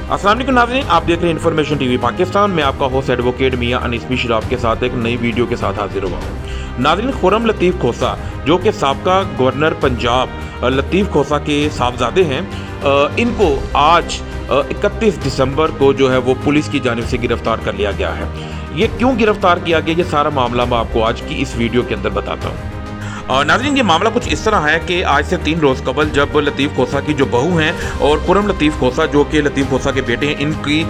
अस्सलाम वालेकुम नाज़रीन, आप देख रहे हैं इन्फॉर्मेशन टीवी पाकिस्तान। मैं आपका होस्ट एडवोकेट मियां अनीस मिश्र आपके साथ एक नई वीडियो के साथ हाजिर हुआ हूँ। नाज़रीन, खुर्रम लतीफ़ खोसा जो कि साबका गवर्नर पंजाब लतीफ़ खोसा के साहबजादे हैं, इनको आज 31 दिसंबर को जो है वो पुलिस की जानिब से गिरफ्तार कर लिया गया है। ये क्यों गिरफ्तार किया गया, ये सारा मामला मैं आपको आज की इस वीडियो के अंदर बताता हूँ। नाज़रीन, ये मामला कुछ इस तरह है कि आज से 3 रोज़ कबल जब लतीफ़ खोसा की जो बहू हैं और खुर्रम लतीफ़ खोसा जो कि लतीफ़ खोसा के बेटे हैं, इनकी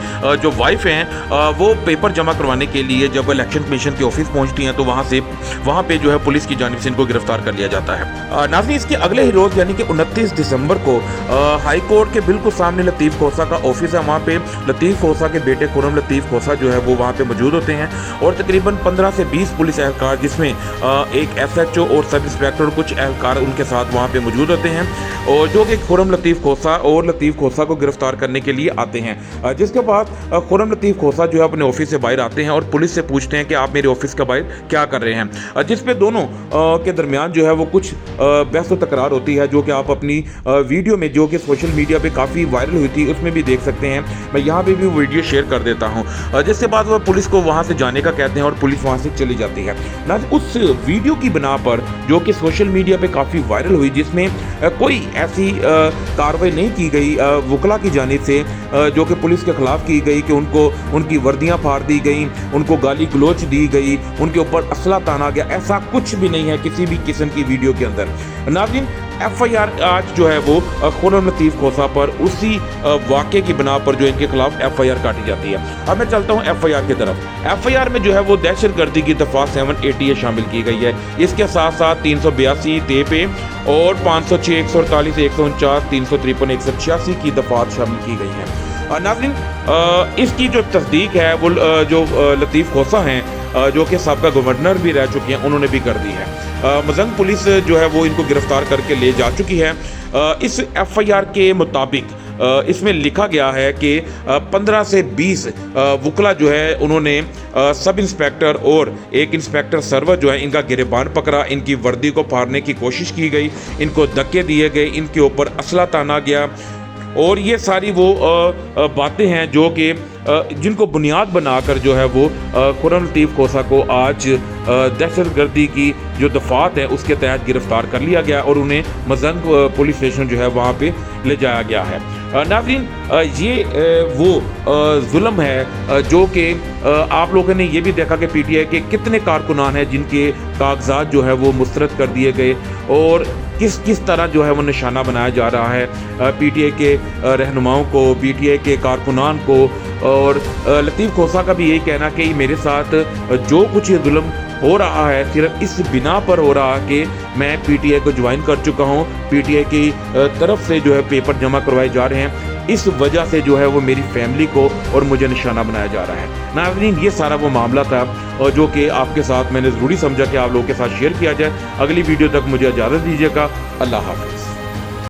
जो वाइफ हैं वो पेपर जमा करवाने के लिए जब इलेक्शन कमीशन के ऑफिस पहुंचती हैं तो वहाँ पे जो है पुलिस की जानिब से इनको गिरफ्तार कर लिया जाता है। नाज़रीन, इसके अगले ही रोज़ यानी कि 29 दिसंबर को हाई कोर्ट के बिल्कुल सामने लतीफ़ खोसा का ऑफिस है। वहाँ पे लतीफ़ खोसा के बेटे खुर्रम लतीफ़ खोसा जो है वो वहाँ पे मौजूद होते हैं और तकरीबन 15 से 20 पुलिस एहलकार, जिसमें एक SHO और सब इंस्पेक्टर और कुछ एहलकार उनके साथ वहाँ पे मौजूद होते हैं, और जो कि खुर्रम लतीफ़ खोसा और लतीफ़ खोसा को गिरफ्तार करने के लिए आते हैं। जिसके बाद खुर्रम लतीफ़ खोसा जो है अपने ऑफिस से बाहर आते हैं और पुलिस से पूछते हैं कि आप मेरे ऑफिस के बाहर क्या कर रहे हैं, जिस पे दोनों के दरमियान जो है वो कुछ बहस व तकरार होती है, जो कि आप अपनी वीडियो में जो कि सोशल मीडिया पे काफ़ी वायरल हुई थी उसमें भी देख सकते हैं। मैं यहाँ पे भी वीडियो शेयर कर देता हूँ। जिसके बाद वह पुलिस को वहाँ से जाने का कहते हैं और पुलिस वहाँ से चली जाती है। ना उस वीडियो की बिना पर जो कि सोशल मीडिया पे काफ़ी वायरल हुई, जिसमें कोई ऐसी कार्रवाई नहीं की गई वकला की जानिब से जो कि पुलिस के खिलाफ की गई कि उनको उनकी वर्दियां फाड़ दी गई, उनको गाली गलोच दी गई, उनके ऊपर असला ताना गया, ऐसा कुछ भी नहीं है किसी भी किस्म की वीडियो के अंदर। नाज़रीन, FIR आज जो है वो खुर्रम लतीफ़ खोसा पर उसी वाक़े की बिना पर जो इनके खिलाफ FIR काटी जाती है। अब मैं चलता हूँ FIR की तरफ। FIR में जो है वो दहशतगर्दी की दफ़ा 780 शामिल की गई है। इसके साथ साथ 382 पे और 506, 148, 149, 353, 186 की दफ़ात शामिल की गई हैं। नाज़रीन, इसकी जो तस्दीक है वो जो लतीफ़ खोसा हैं जो कि साबका गवर्नर भी रह चुके हैं, उन्होंने भी कर दी है। मजंग पुलिस जो है वो इनको गिरफ्तार करके ले जा चुकी है। इस FIR के मुताबिक इसमें लिखा गया है कि 15 से 20 वकला जो है उन्होंने सब इंस्पेक्टर और एक इंस्पेक्टर सर्वर जो है इनका गिरबान पकड़ा, इनकी वर्दी को फाड़ने की कोशिश की गई, इनको धक्के दिए गए, इनके ऊपर असला ताना गया, और ये सारी वो बातें हैं जो कि जिनको बुनियाद बनाकर जो है वो खुर्रम लतीफ़ खोसा को आज दहशतगर्दी की जो दफ़ात है उसके तहत गिरफ्तार कर लिया गया और उन्हें मजंग पुलिस स्टेशन जो है वहाँ पे ले जाया गया है। नाज़रीन, ये वो जुल्म है जो कि आप लोगों ने ये भी देखा कि PTI के कितने कारकुनान हैं जिनके कागजात जो है वो मुस्तरद कर दिए गए और किस तरह जो है वो निशाना बनाया जा रहा है PTI के रहनुमाओं को, PTI के कारकुनान को। और लतीफ़ खोसा का भी यही कहना कि मेरे साथ जो कुछ ये जुल्म हो रहा है सिर्फ इस बिना पर हो रहा कि मैं PTI को ज्वाइन कर चुका हूँ, PTI की तरफ से जो है पेपर जमा करवाए जा रहे हैं, इस वजह से जो है वो मेरी फैमिली को और मुझे निशाना बनाया जा रहा है। नाज़रीन, ये सारा वो मामला था और जो कि आपके साथ मैंने ज़रूरी समझा कि आप लोगों के साथ शेयर किया जाए। अगली वीडियो तक मुझे इजाज़त दीजिएगा। अल्लाह हाफ़िज़।